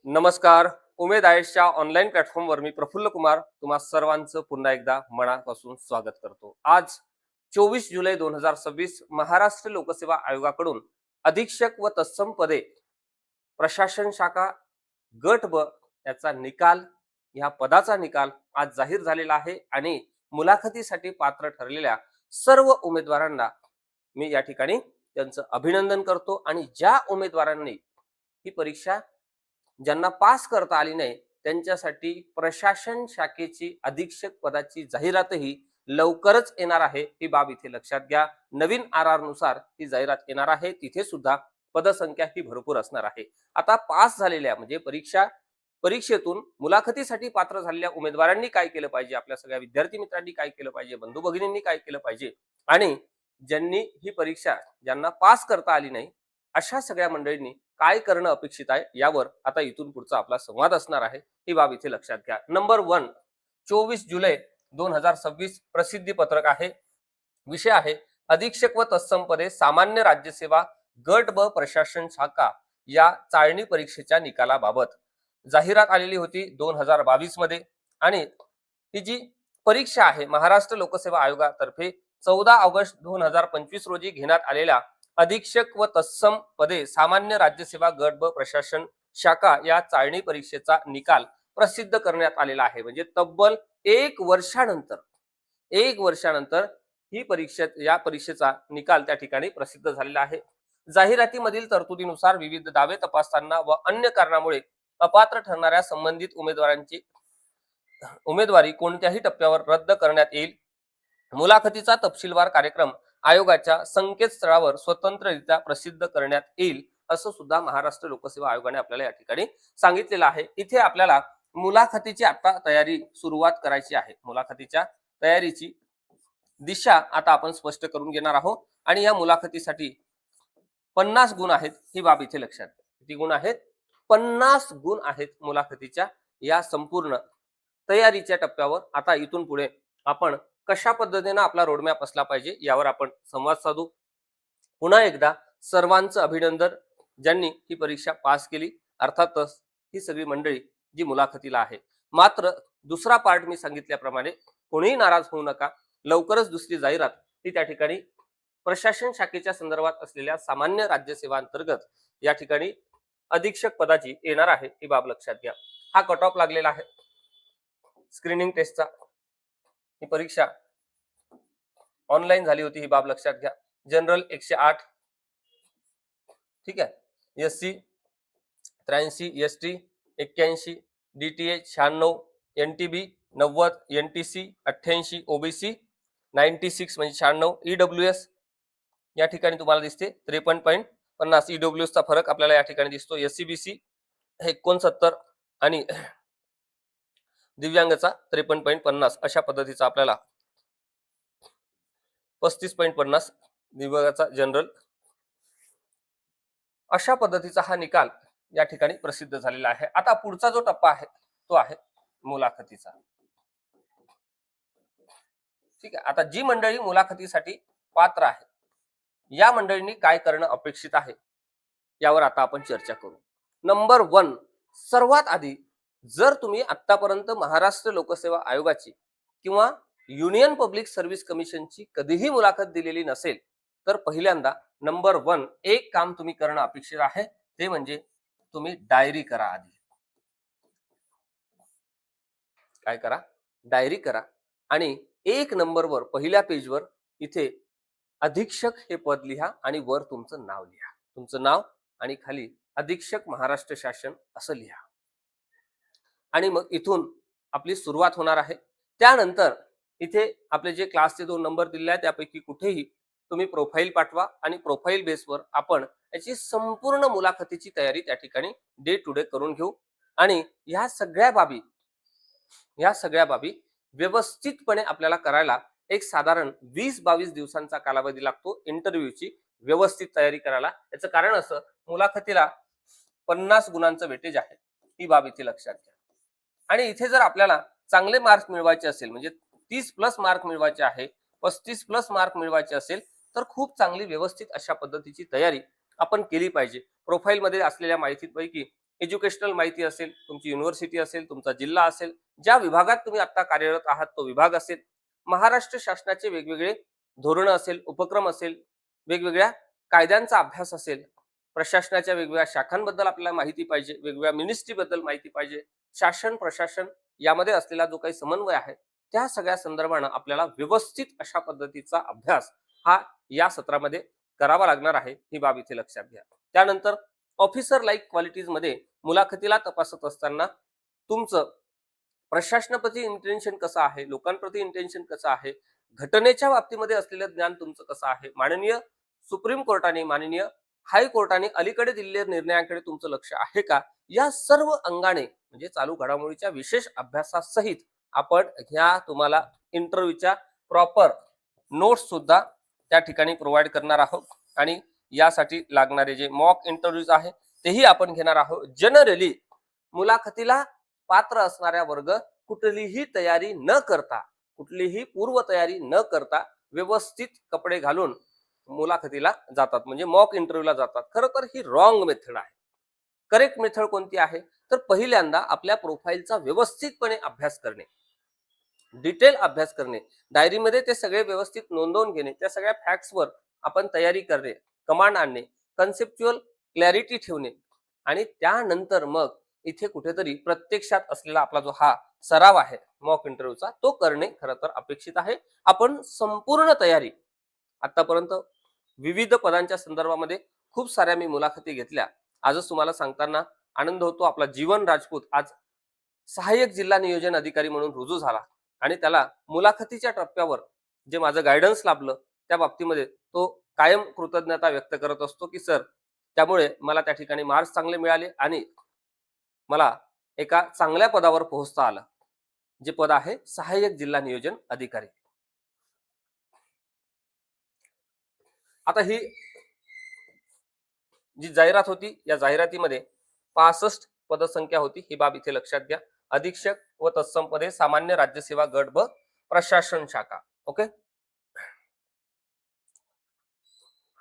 नमस्कार. उमेद आयशच्या ऑनलाईन प्लॅटफॉर्मवर मी प्रफुल्ल कुमार तुम्हा सर्वांचं पुन्हा एकदा मनापासून स्वागत करतो. आज 24 जुलै 2026 महाराष्ट्र लोकसेवा आयोगाकडून अधीक्षक व तत्सम पदे प्रशासन शाखा गट ब याचा निकाल, ह्या पदाचा निकाल आज जाहीर झालेला आहे आणि मुलाखतीसाठी पात्र ठरलेल्या सर्व उमेदवारांना मी या ठिकाणी त्यांचं अभिनंदन करतो. आणि ज्या उमेदवारांनी ही परीक्षा ज्यांना पास करता आली नाही त्यांच्यासाठी प्रशासन शाखेची अधीक्षक पदाची जाहिरातही लवकरच येणार आहे, ही बाब इथे लक्षात घ्या. नवीन आर नुसार ही जाहिरात येणार आहे. तिथे सुद्धा पदसंख्या ही भरपूर असणार आहे. आता पास झालेल्या म्हणजे परीक्षेतून मुलाखतीसाठी पात्र झालेल्या उमेदवारांनी काय केलं पाहिजे, आपल्या सगळ्या विद्यार्थी मित्रांनी काय केलं पाहिजे, बंधू भगिनींनी काय केलं पाहिजे, आणि ज्यांनी ही परीक्षा ज्यांना पास करता आली नाही अशा सगळ्या मंडळींनी काय करणं अपेक्षित आहे यावर आता इथून पुढचा आपला संवाद असणार आहे, ही बाब इथे लक्षात घ्या. नंबर 1, 24 जुलै 2026 प्रसिद्धी पत्रक आहे. विषय आहे अधीक्षक व तत्सम पदे सामान्य राज्यसेवा गट ब प्रशासन शाखा या चाळणी परीक्षेच्या निकालाबाबत जाहिरात आलेली होती 2022 मध्ये. आणि ही जी परीक्षा आहे महाराष्ट्र लोकसेवा आयोगातर्फे 14 ऑगस्ट 2025 रोजी घेण्यात आलेल्या अधीक्षक व तत्सम पदे सामान्य राज्यसेवा गट ब प्रशासन शाखा या चाळणी परीक्षेचा निकाल प्रसिद्ध करण्यात आलेला आहे. म्हणजे तब्बल 1 वर्षानंतर ही या परीक्षेचा निकाल त्या ठिकाणी प्रसिद्ध झालेला आहे. जाहिरातीमधील तरतुदीनुसार विविध दावे तपासताना व अन्य कारणामुळे अपात्र ठरणाऱ्या संबंधित उमेदवारी कोणत्याही टप्प्यावर रद्द करण्यात येईल. मुलाखतीचा तपशीलवार कार्यक्रम आयोगाच्या संकेतस्थळावर स्वतंत्ररित्या प्रसिद्ध करण्यात येईल, असं सुद्धा महाराष्ट्र लोकसेवा आयोगाने आपल्याला या ठिकाणी सांगितलेलं आहे. इथे आपल्याला मुलाखतीची आता तयारी सुरुवात करायची आहे. मुलाखतीच्या तयारीची दिशा आता आपण स्पष्ट करून घेणार आहोत. आणि या मुलाखतीसाठी 50 गुण आहेत, ही बाब इथे लक्षात घ्या. किती गुण आहेत? 50 गुण आहेत मुलाखतीच्या या संपूर्ण तयारीच्या टप्प्यावर. आता इथून पुढे आपण कशा पद्धतीने आपला रोडमॅप असला पाहिजे यावर आपण संवाद साधू. पुन्हा एकदा सर्वांचं अभिनंदन ज्यांनी ही परीक्षा पास केली, अर्थातच ही सगळी मंडळी जी मुलाखतीला आहे. मात्र दुसरा पार्ट मी सांगितल्याप्रमाणे कोणीही नाराज होऊ नका. लवकरच दुसरी जाहिरात ही त्या ठिकाणी प्रशासन शाखेच्या संदर्भात असलेल्या सामान्य राज्यसेवा अंतर्गत या ठिकाणी अधीक्षक पदाची येणार आहे, ही बाब लक्षात घ्या. हा कट ऑफ लागलेला आहे स्क्रीनिंग टेस्टचा. ही परीक्षा ऑनलाईन झाली होती, ही बाब लक्षात घ्या. जनरल 108, ठीक आहे, SC 83, ST 81, DTA 96, NTB 90, NTC 88, OBC 96 म्हणजे 96, ईडब्ल्यूएस या ठिकाणी तुम्हाला दिसते 53.50. ईडब्ल्यूएस चा फरक आपल्याला या ठिकाणी दिसतो. एससीबीसी 69 आणि दिव्यांगचा 53.50 अशा पद्धतीचा आपल्याला 35.50 दिव्यांगाचा जनरल, अशा पद्धतीचा हा निकाल या ठिकाणी प्रसिद्ध झालेला आहे. आता पुढचा जो टप्पा आहे तो आहे मुलाखतीचा. ठीक आहे. आता जी मंडळी मुलाखतीसाठी पात्र आहे या मंडळींनी काय करणं अपेक्षित आहे यावर आता आपण चर्चा करू. नंबर 1, सर्वात आधी जर तुम्ही आतापर्यंत महाराष्ट्र लोकसेवा आयोगाची किंवा युनियन पब्लिक सर्व्हिस कमिशनची कधीही मुलाखत दिलेली नसेल तर पहिल्यांदा नंबर 1 एक काम तुम्ही करणं अपेक्षित आहे, ते म्हणजे तुम्ही डायरी करा. आधी काय करा? डायरी करा. आणि 1 नंबरवर पहिल्या पेजवर इथे अधीक्षक हे पद लिहा आणि वर तुमचं नाव लिहा. तुमचं नाव आणि खाली अधीक्षक महाराष्ट्र शासन असं लिहा. आणि मग इथून आपली सुरुवात होणार आहे. त्यानंतर इथे आपले जे क्लासचे 2 नंबर दिले आहेत त्यापैकी कुठेही तुम्ही प्रोफाईल पाठवा आणि प्रोफाईल बेसवर आपण याची संपूर्ण मुलाखतीची तयारी त्या ठिकाणी डे टू डे करून घेऊ. आणि ह्या सगळ्या बाबी व्यवस्थितपणे आपल्याला करायला एक साधारण 20-22 दिवसांचा कालावधी लागतो इंटरव्ह्यूची व्यवस्थित तयारी करायला. याचं कारण असं, मुलाखतीला 50 गुणांचं वेटेज आहे, ही बाब इथे लक्षात घ्या. आणि इथे जर आपल्याला चांगले मार्क्स मिळवायचे असेल, म्हणजे 30+ मार्क मिळवायचे आहे, 35+ मार्क मिळवायचे असेल तर खूप चांगली व्यवस्थित अशा पद्धतीची तयारी आपण केली पाहिजे. प्रोफाईल मध्ये असलेल्या माहितीपैकी एज्युकेशनल माहिती असेल, तुमची युनिव्हर्सिटी असेल, तुमचा जिल्हा असेल, ज्या विभागात तुम्ही आता कार्यरत आहात तो विभाग असेल, महाराष्ट्र शासनाचे वेगवेगळे धोरणं असेल, उपक्रम असेल, वेगवेगळ्या कायद्यांचा अभ्यास असेल, प्रशासनाच्या वेगवेगळ्या शाखांबद्दल आपल्याला माहिती पाहिजे, वेगवेगळ्या मिनिस्ट्रीबद्दल माहिती पाहिजे, शासन प्रशासन यामध्ये असलेला जो काही समन्वय आहे त्या सगळ्या संदर्भानं आपल्याला व्यवस्थित अशा पद्धतीचा अभ्यास हा या सत्रामध्ये करावा लागणार आहे, ही बाब इथे लक्षात घ्या. त्यानंतर ऑफिसर लाईक क्वालिटीज मध्ये मुलाखतीला तपासत असताना तुमचं प्रशासनाप्रती इंटेन्शन कसं आहे, लोकांप्रती इंटेन्शन कसं आहे, घटनेच्या बाबतीमध्ये असलेलं ज्ञान तुमचं कसं आहे, माननीय सुप्रीम कोर्टाने, माननीय हायकोर्टाने अलीकडे दिलेल्या निर्णयाकडे तुमचं लक्ष आहे का, या सर्व अंगाने म्हणजे चालू घडामोडीच्या विशेष अभ्यासासहित आपण ह्या तुम्हाला इंटरव्ह्यूच्या प्रॉपर नोट्स सुद्धा त्या ठिकाणी प्रोव्हाइड करणार आहोत. आणि यासाठी लागणारे जे मॉक इंटरव्ह्यूज आहे तेही आपण घेणार आहोत. जनरली मुलाखतीला पात्र असणाऱ्या वर्ग कुठलीही तयारी न करता, कुठलीही पूर्व तयारी न करता व्यवस्थित कपडे घालून मुलाखतीला जातात, म्हणजे मॉक इंटरव्ह्यूला जातात. खरं तर ही रॉंग मेथड आहे. करेक्ट मेथड कोणती आहे, तर पहिल्यांदा आपल्या प्रोफाईलचा व्यवस्थितपणे अभ्यास करणे, डिटेल अभ्यास करणे, डायरीमध्ये ते सगळे व्यवस्थित नोंदवून घेणे, त्या सगळ्या फॅक्ट्सवर आपण तयारी करणे, कमांड आणणे, कन्सेप्च्युअल क्लॅरिटी ठेवणे आणि त्यानंतर मग इथे कुठेतरी प्रत्यक्षात असलेला आपला जो हा सराव आहे मॉक इंटरव्ह्यूचा तो करणे खरं तर अपेक्षित आहे. आपण संपूर्ण तयारी आतापर्यंत विविध पदांच्या संदर्भामध्ये खूप साऱ्या मी मुलाखती घेतल्या. आजच तुम्हाला सांगताना आनंद होतो, आपला जीवन राजपूत आज सहाय्यक जिल्हा नियोजन अधिकारी म्हणून रुजू झाला आणि त्याला मुलाखतीच्या टप्प्यावर जे माझं गायडन्स लाभलं त्या बाबतीमध्ये तो कायम कृतज्ञता व्यक्त करत असतो की सर, त्यामुळे मला त्या ठिकाणी मार्क्स चांगले मिळाले आणि मला एका चांगल्या पदावर पोहोचता आलं, जे पद आहे सहाय्यक जिल्हा नियोजन अधिकारी. आता ही जी जाहिरात होती या जाहिरातीमध्ये 65 पदसंख्या होती, ही बाब इथे लक्षात घ्या. अधीक्षक व तत्सम पदे सामान्य राज्यसेवा गट ब प्रशासन शाखा. ओके,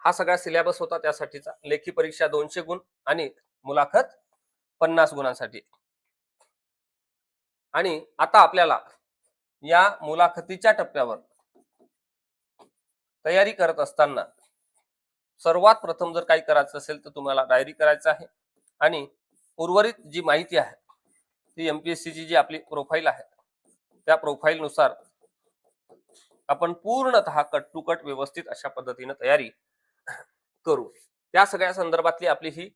हा सगळा सिलेबस होता त्यासाठीचा. लेखी परीक्षा 200 गुण आणि मुलाखत 50 गुणांसाठी. आणि आता आपल्याला या मुलाखतीच्या टप्प्यावर तयारी करत असताना सर्वात प्रथम जर काही करायचं असेल तर तुम्हाला डायरी करायचं आहे आणि उर्वरित जी माहिती आहे ती MPSC ची जी आपली प्रोफाईल आहे त्या प्रोफाईल नुसार आपण पूर्णतः कट टू कट व्यवस्थित अशा पद्धतीने तयारी करू. त्या सगळ्या संदर्भातली आपली ही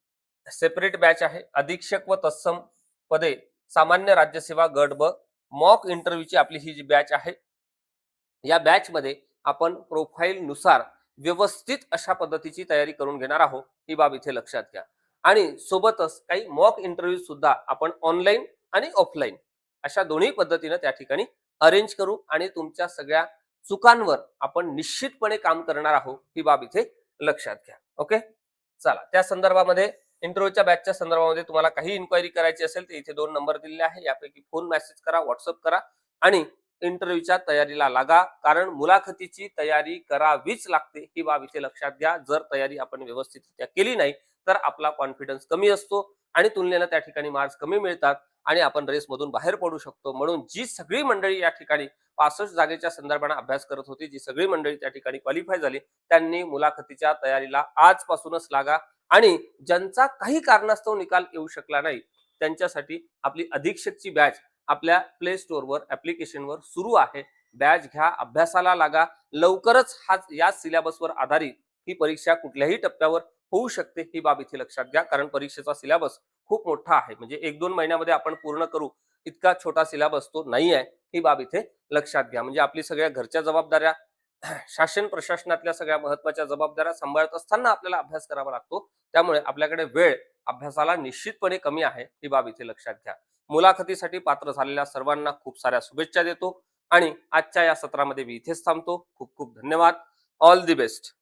सेपरेट बॅच आहे. अधीक्षक व तत्सम पदे सामान्य राज्यसेवा गट ब मॉक इंटरव्ह्यूची आपली ही जी बॅच आहे, या बॅच मध्ये आपण प्रोफाईल नुसार व्यवस्थित अशा पद्धतीची तयारी करून घेणार आहोत, ही बाब इथे लक्षात घ्या. आणि सोबतच काही मॉक इंटरव्ह्यू सुद्धा आपण ऑनलाईन आणि ऑफलाईन अशा दोन्ही पद्धतीने त्या ठिकाणी अरेंज करू आणि तुमच्या सगळ्या चुकांवर आपण निश्चितपणे काम करणार आहोत, ही बाब इथे लक्षात घ्या. ओके, चला, त्या संदर्भामध्ये इंटरव्ह्यूच्या बॅचच्या संदर्भामध्ये तुम्हाला काही इन्क्वायरी करायची असेल तर इथे 2 नंबर दिलेले आहे, यापैकी फोन मेसेज करा, व्हॉट्सअप करा आणि इंटरव्ह्यूच्या तयारीला लागा. कारण मुलाखतीची तयारी करावीच लागते, ही बाब इथे लक्षात घ्या. जर तयारी आपण व्यवस्थितरित्या केली नाही तर आपला कॉन्फिडन्स कमी असतो आणि तुलनेनं त्या ठिकाणी मार्क्स कमी मिळतात आणि आपण रेसमधून बाहेर पडू शकतो. म्हणून जी सगळी मंडळी या ठिकाणी 65 जागेच्या संदर्भाने अभ्यास करत होती, जी सगळी मंडळी त्या ठिकाणी क्वालिफाय झाली, त्यांनी मुलाखतीच्या तयारीला आजपासूनच लागा. आणि ज्यांचा काही कारणास्तव निकाल येऊ शकला नाही त्यांच्यासाठी आपली अधीक्षकची बॅच आपल्या प्ले स्टोअरवर ऍप्लिकेशनवर सुरू आहे. बॅच घ्या, अभ्यासाला लागा. लवकरच हा या सिलेबसवर आधारित ही परीक्षा कुठल्याही टप्प्यावर होऊ शकते, ही बाब इथे लक्षात घ्या. कारण परीक्षेचा सिलेबस खूप मोठा आहे, म्हणजे 1-2 महिन्यामध्ये आपण पूर्ण करू इतका छोटा सिलेबस तो नाही आहे, ही बाब इथे लक्षात घ्या. म्हणजे आपली सगळ्या घरच्या जबाबदाऱ्या, शासन प्रशासनातल्या सगळ्या महत्वाच्या जबाबदाऱ्या सांभाळत असताना आपल्याला अभ्यास करावा लागतो. त्यामुळे आपल्याकडे वेळ अभ्यासाला निश्चितपणे कमी आहे, ही बाब इथे लक्षात घ्या. मुलाखतीसाठी पात्र झालेल्या सर्वांना खूप साऱ्या शुभेच्छा देतो आणि आजच्या या सत्रामध्ये मी इथेच थांबतो. खूप खूप धन्यवाद. All the best.